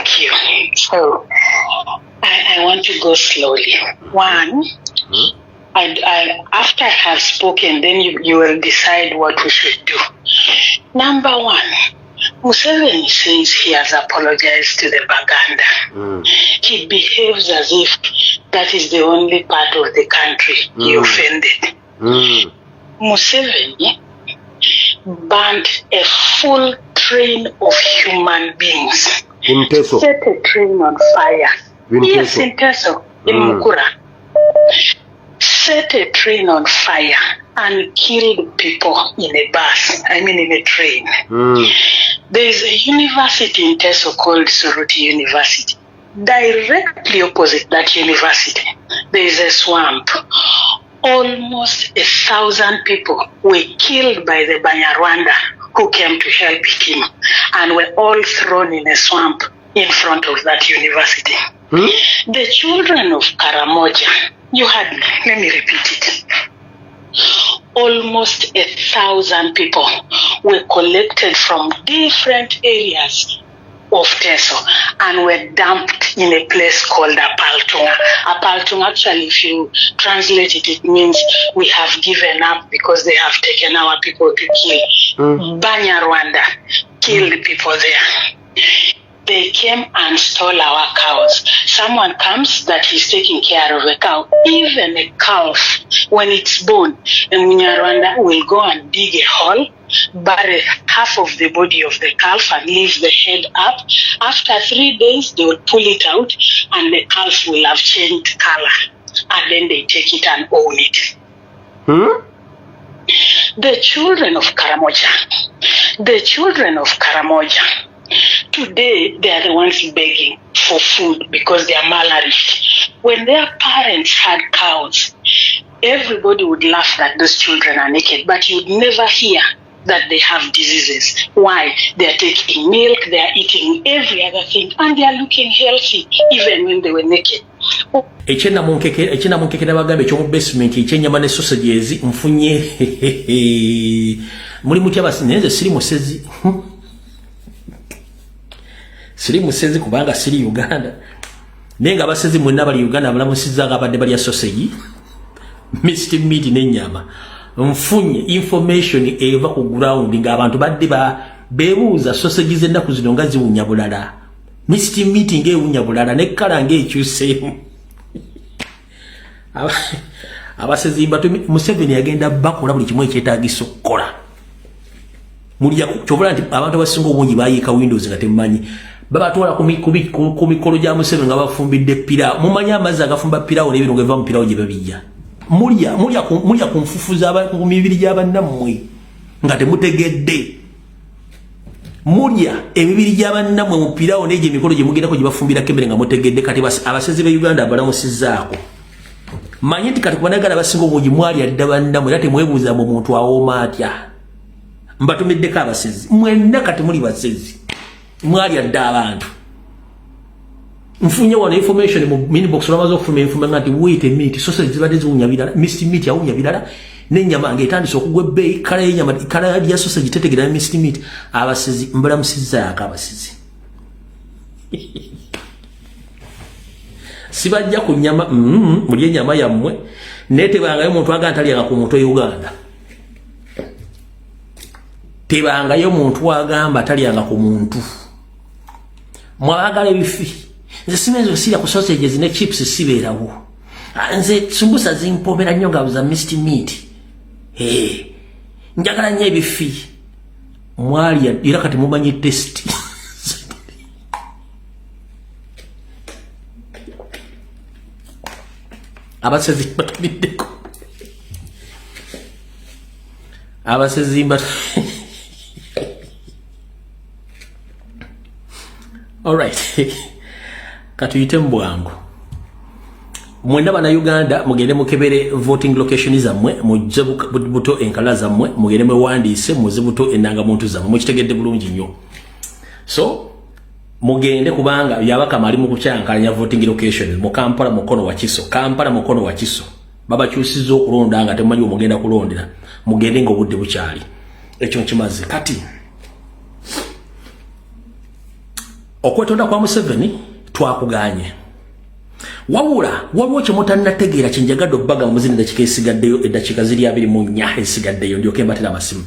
Thank you. So I want to go slowly. One, after I have spoken, then you will decide what we should do. Number one, Museveni says he has apologized to the Baganda. He behaves as if that is the only part of the country he offended. Museveni burned a full train of human beings. In Teso. Set a train on fire. Yes, in Teso, in Mukura. Set a train on fire and killed people in a bus, in a train. There is a university in Teso called Suruti University. Directly opposite that university, there is a swamp. Almost 1,000 people were killed by the Banyarwanda who came to help him and were all thrown in a swamp in front of that university. The children of Karamoja, you had me, let me repeat it. Almost 1,000 people were collected from different areas of Teso and were dumped in a place called Apaltunga. Apaltunga, actually, if you translate it, it means we have given up because they have taken our people to kill. Banyarwanda killed people there. They came and stole our cows. Someone comes that he's taking care of a cow. Even a calf, when it's born, a Munyarwanda will go and dig a hole, bury half of the body of the calf and leave the head up. After 3 days, they will pull it out and the calf will have changed color. And then they take it and own it. The children of Karamoja, today they are the ones begging for food because they are malnourished. When their parents had cows, everybody would laugh that those children are naked, but you'd never hear that they have diseases. Why? They are taking milk, they are eating every other thing, and they are looking healthy even when they were naked. Echena munkeke nabagambe ekyomu basement ekyenyama ne sausages mfunye muri mutya basineze siri musezi kubanga siri Uganda nenga basezi mwenna bali Uganda balamusizanga abadde bali sausage Mr. Meat n'ennyama mfunye information eva ku ground nga abantu badde bebuuza sausages ennaku zino nga ziwunya bulala Mr. Meat ngewunya bulala ne kala ngekyuse abasezimba Museveni agenda bakola buli kimu ekyetaagisa okukola mulya kyobola nti abantu abasinga obungi bayiika Windows nga temumanyi babatwala ku mikolo gya Museveni nga bafumbidde pirawo mumanyi amazzi agafumba pirawo n'ebirungo ebiva mu pirawo gye babijja mulya ku nfufu ku mibiri gy'abannammwe nga temutegedde mulya emibiri gy'abannammwe mu pirawo n'egyo emikolo gye mugendako gye bafumbirako emmere nga mutegedde kati abasezi b'e Uganda balamusizzaako manyi nti kati kubanagala basinga obungi mwalya dda bannammwe era temwebuuza mu muntu awooma atya mbatumiddeko abasezi mwenna kati muli basezi mwalya dda abantu nfunye wano information mu minibox olamaze okufuna information nti wait a minute sausage zibadde ziwunya birala Mr. Meat yawunya birala n'ennyama ng'etandise okugwa ebbeeyi kala y'ennyama kala ya sausage tetegera Mr. Meat abasezi mbalamusizzaako abasezi sibajja ku nnyama mulye ennyama yammwe naye tebangayo omuntu aga ntalyanga ku muntu Uganda tebangayo omuntu agamba talyanga ku muntu mwagala ebifi nze simezo sirya ku sausages ne chips sibeerawo nze sumbusa zimpomera nnyo nga za Mr. Meat njagala nnyo ebifi mwalya era kati mumanyi test abasezi batumiddeko abasezi alright katuyite mbwangu mwenda bana Uganda mugende mukebere voting location zammwe mujje buto enkala zammwe mugende mwewandiise muze buto enanga muntu zammwe mukitegedde bulungi nnyo so mugende kubanga yabaka mali mu kucyankanya voting location mu Kampala mukono wa Kiso baba kyusizo okulonda nga temanyi omugenda kulondera mugende ngo budde bukyali ekyo nkimaze kati okwetonda kwa Museveni twakuganye wabula waliwo kyemutannategeera kyenjagadde obbaga muzini dakika esigaddeyo eddakiika ziri 24 esigaddeyo ndyoke mbatera amasimu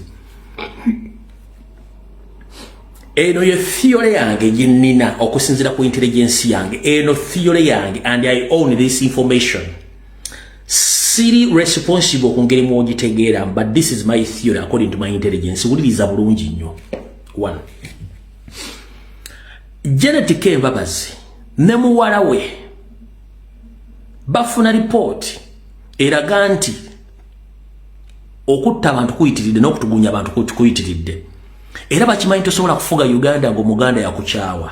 eno ye theory yange ginnina okusinzira ku intelligence yange eno theory yange and I own this information siri responsible ku ngeri mwogitegeera but this is my theory according to my intelligence wuliriza bulungi nnyo 1 Janet Kembabazi ne muwala we bafuna report eraga nti okutta abantu kuyitiridde n'okutugunya abantu kuyitiridde era bakimanyi tosobola kufuga Uganda ngo Muganda yakukyawa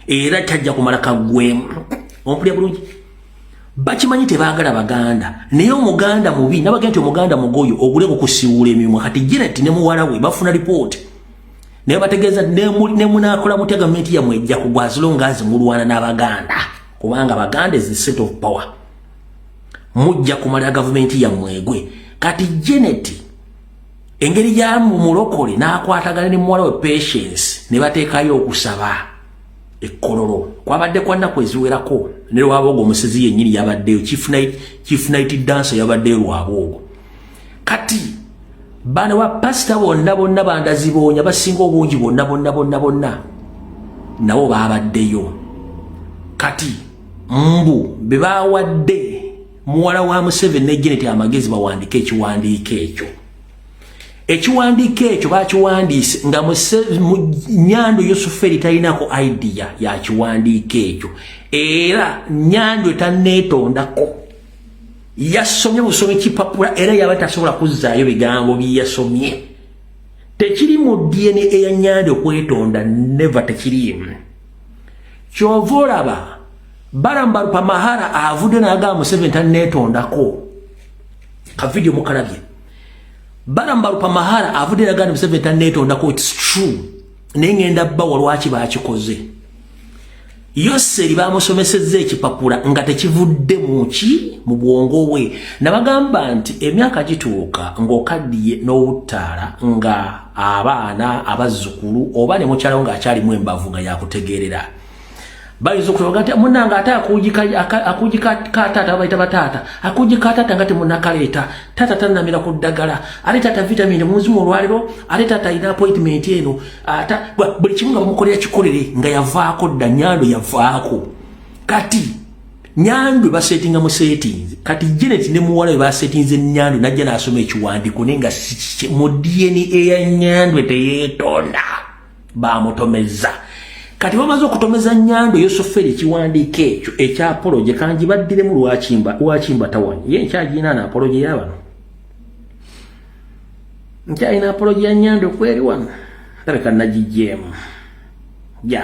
era tajja kumala kagwemu ompulya bulungi bakimanyi tebaagala Baganda naye Omuganda mubi nabagenti Omuganda mugoyo ogule kukusiwula emimwa kati Janet ne muwala we bafuna report naye bategeeza ne munakola mu government ya mwejja kugwazilo ngazi mulwana n'Abaganda kubanga Baganda is the seat of power mujja kumala government ya mwegwe kati Janet engeri ya mulokole n'akwatagana ne muwala we Patience ne bateekayo okusaba ekkololo kwabadde kwa nnaku eziwerako ne Lwabogo omusezi yennyini yabaddeyo chief night dancer yabaddeyo Lwabogo kati bana wa pastor bonna bandazibonya basinga obungi bonna nabo babaddeyo kati mbu bebawadde muwala wa Museveni ne Janet amagezi bawandike ekiwandiiko ekyo bakiwandiise nga Nyando Yosuferi talinako idea ya kiwandiiko ekyo era Nyando etanneetondako yasomye busomi kipapula era yaba tasobola kuzzaayo bigambo byasomye tekiri mu DNA ya Nyando okwetonda never tekirimu kyova olaba Barambalupa Mahara avudde n'agamba Museveni tanneetondako ka video mukalabye Barambalupa Mahara avudde n'agamba Museveni tanneetondako it's true naye ngenda bbawa lwaki bakikoze Yoseri bamusomesezza ekipapula nga tekivudde mu bwongo bwe nabagamba nti emyaka gituuka ng'okaddiye n'obutaala nga abaana abazzukulu oba ne mukyalawo ng'akyalimu embavu nga yakutegeerera bayinza okuloga nti munanga ate akujika taata bayita bataata akujika taata nga temunakaleeta taata tannamira ku ddagala ate taata vitamini munzimu olwaliro ate taata alina appointment eno buli kimu nga bamukolera kikolere nga yavaako dda Nyando yavaako kati Nyando basetinga mu settings kati Janet ne muwala we basetinze Nyando najja n'asoma ekiwandiiko naye nga mu DNA eya Nyando teyeetonda bamutomeza kati bamaze okutomeza Nyando Yosuferi ekiwandiiko ekyo ekya apology kanji baddiremu lwakimba tawanyi ye nkyagina na apology y'abano nkyalina apology ya Nyando kweri wano taleka nagijeemu